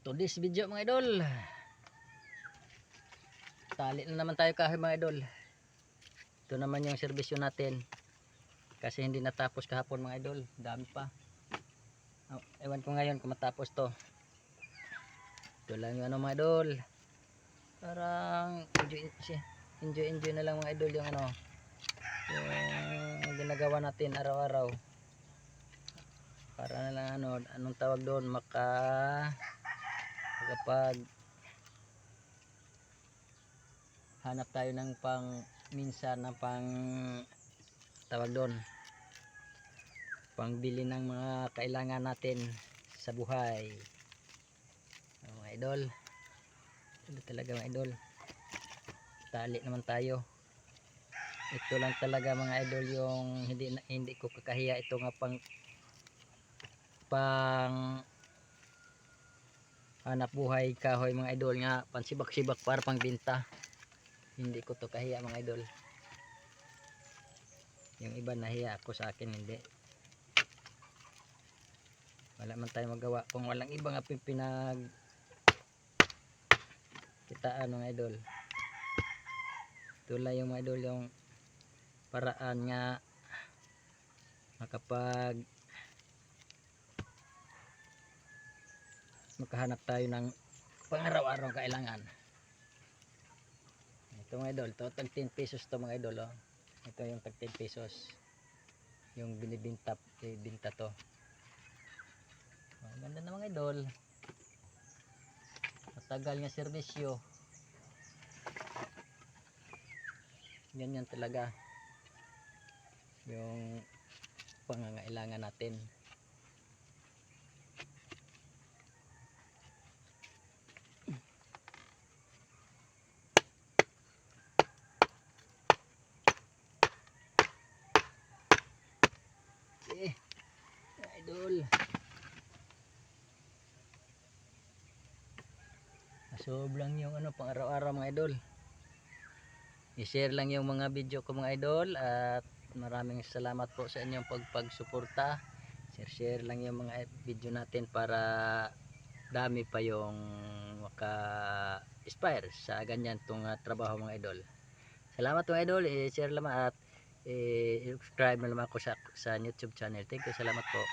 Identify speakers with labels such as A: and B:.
A: To this video mga idol, tali na naman tayo kahoy mga idol. Ito naman yung serbisyo natin kasi hindi natapos kahapon mga idol, dami pa. Ewan ko ngayon kung matapos to. Ito lang yung ano mga idol, parang enjoy na lang mga idol yung ano, yung ginagawa natin araw-araw. Para na lang ano, anong tawag doon, kapag hanap tayo ng minsan na tawag doon, pangbili ng mga kailangan natin sa buhay. Mga idol, ito talaga mga idol, tali naman tayo. Ito lang talaga mga idol yung hindi ko kakahiya. Ito nga pang hanap buhay kahoy mga idol, nga pansibak-sibak para pang binta. Hindi ko to kahiya mga idol. Yung iba nahiya, ako sa akin hindi. Wala man tayo magawa kung walang iba nga kitaan mga idol. Ito lang yung mga idol, yung paraan nga makahanap tayo ng pang-araw-araw kailangan. Ito mga idol, ito tag 10 pesos to mga idol, oh. Ito yung tag 10 pesos yung binibinta to. Oh, ganda na mga idol, matagal nga serbisyo. Ganyan talaga yung pangangailangan natin. Idol, sobrang yung ano, pang araw-araw mga idol. I-share lang yung mga video ko mga idol, at maraming salamat po sa inyong pagsuporta. Share lang yung mga video natin para dami pa yung maka-inspire sa ganyan tong trabaho mga idol. Salamat mga idol, i-share lang at i-subscribe na naman ako sa YouTube channel. Thank you, salamat po.